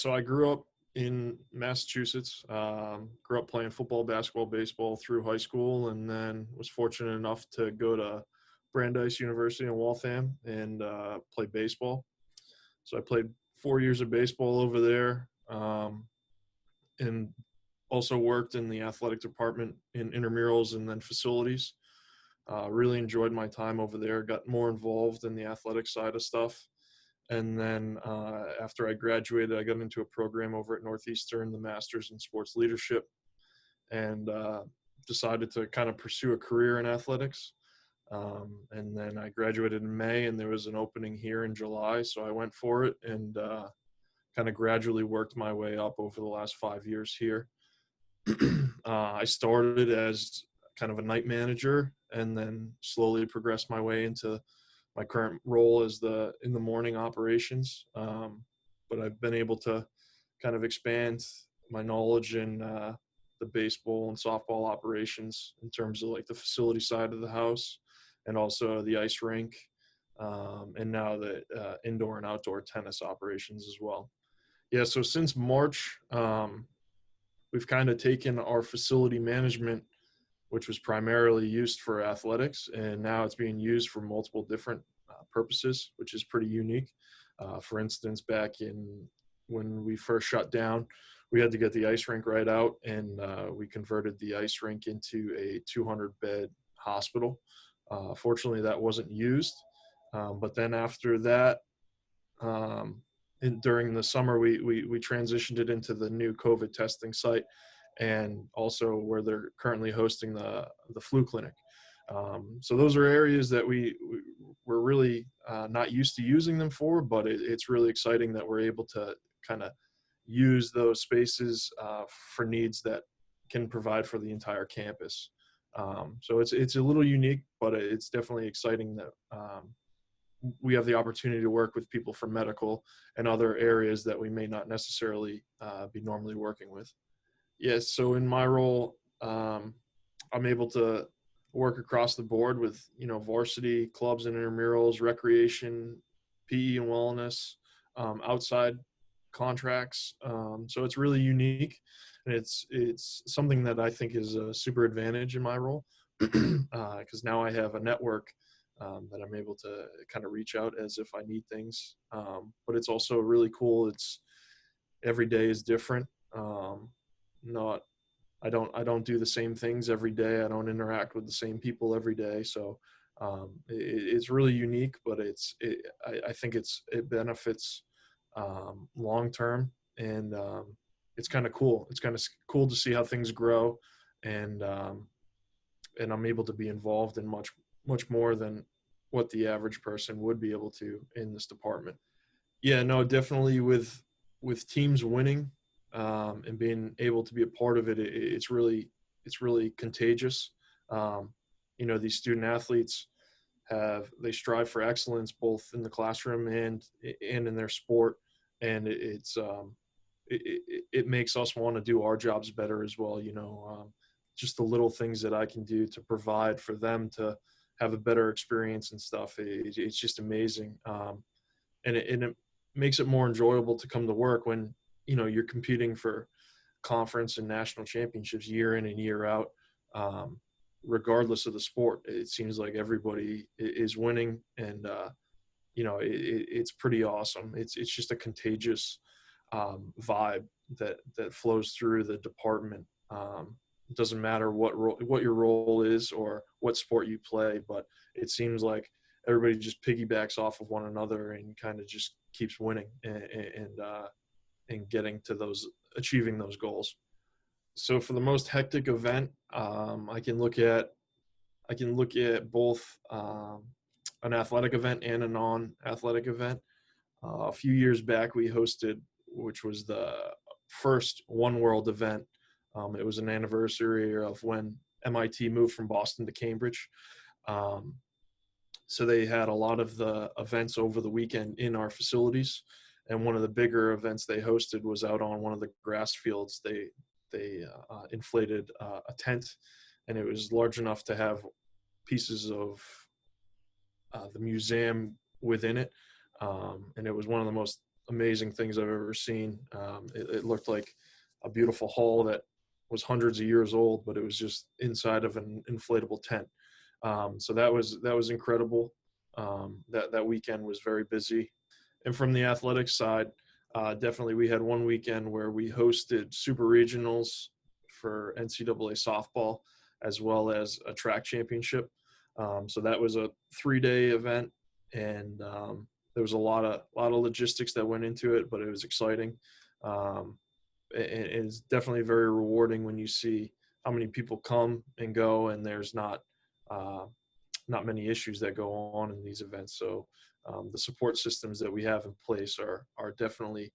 So I grew up in Massachusetts, grew up playing football, basketball, baseball through high school, and then was fortunate enough to go to Brandeis University in Waltham and play baseball. So I played 4 years of baseball over there, and also worked in the athletic department in intramurals and then facilities. Really enjoyed my time over there, got more involved in the athletic side of stuff. And then after I graduated, I got into a program over at Northeastern, the Masters in Sports Leadership, and decided to kind of pursue a career in athletics. And then I graduated in May, and there was an opening here in July, so I went for it and kind of gradually worked my way up over the last 5 years here. I started as kind of a night manager and then slowly progressed my way into my current role as in the morning operations. But I've been able to kind of expand my knowledge in the baseball and softball operations in terms of like the facility side of the house and also the ice rink, and now the indoor and outdoor tennis operations as well. Yeah, so since March, we've kind of taken our facility management, which was primarily used for athletics, and now it's being used for multiple different purposes, which is pretty unique. For instance, back in when we first shut down, we had to get the ice rink right out, and we converted the ice rink into a 200-bed hospital. Fortunately, that wasn't used. But then after that, during the summer, we transitioned it into the new COVID testing site, and also where they're currently hosting the flu clinic. So those are areas that we're really not used to using them for, but it's really exciting that we're able to kind of use those spaces for needs that can provide for the entire campus. So it's a little unique, but it's definitely exciting that we have the opportunity to work with people from medical and other areas that we may not necessarily be normally working with. Yes, so in my role, I'm able to work across the board with, varsity clubs and intramurals, recreation, PE and wellness, outside contracts. So it's really unique, and it's something that I think is a super advantage in my role, because now I have a network that I'm able to kind of reach out as if I need things. But it's also really cool. It's every day is different. I don't do the same things every day. I don't interact with the same people every day. So it's really unique, but I think it benefits long term, and it's kind of cool. It's kind of cool to see how things grow, and I'm able to be involved in much more than what the average person would be able to in this department. Yeah, no, definitely with teams winning, and being able to be a part of it, it's really contagious. These student athletes they strive for excellence both in the classroom and in their sport, and it makes us want to do our jobs better as well. Just the little things that I can do to provide for them to have a better experience and stuff. It's just amazing, and it makes it more enjoyable to come to work when you're competing for conference and national championships year in and year out, regardless of the sport. It seems like everybody is winning, and it's pretty awesome. It's just a contagious vibe that flows through the department. It doesn't matter what your role is or what sport you play, but it seems like everybody just piggybacks off of one another and kind of just keeps winning and getting to achieving those goals. So for the most hectic event, I can look at both an athletic event and a non-athletic event. A few years back, we hosted, which was the first One World event. It was an anniversary of when MIT moved from Boston to Cambridge. So they had a lot of the events over the weekend in our facilities. And one of the bigger events they hosted was out on one of the grass fields. They inflated a tent, and it was large enough to have pieces of the museum within it. And it was one of the most amazing things I've ever seen. It looked like a beautiful hall that was hundreds of years old, but it was just inside of an inflatable tent. So that was incredible. That weekend was very busy. And from the athletics side, definitely we had one weekend where we hosted super regionals for NCAA softball, as well as a track championship. So that was a 3-day event, and there was a lot of logistics that went into it, but it was exciting. Um, it's definitely very rewarding when you see how many people come and go, and there's uh, not many issues that go on in these events. So the support systems that we have in place are definitely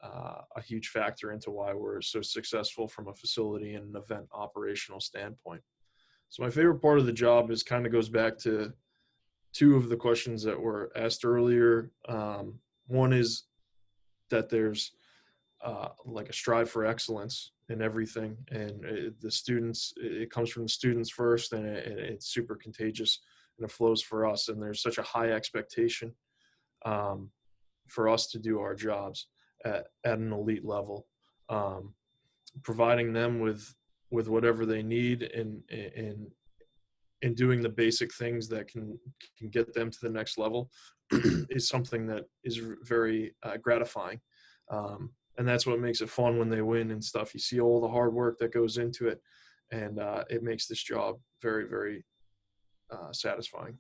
a huge factor into why we're so successful from a facility and an event operational standpoint. So my favorite part of the job is kind of goes back to two of the questions that were asked earlier. One is that there's like a strive for excellence in everything, and the students, it comes from the students first, and it's super contagious, and it flows for us, and there's such a high expectation um, for us to do our jobs at an elite level, um, providing them with whatever they need, and doing the basic things that can get them to the next level is something that is very gratifying. And that's what makes it fun when they win and stuff. You see all the hard work that goes into it, and it makes this job very, very satisfying.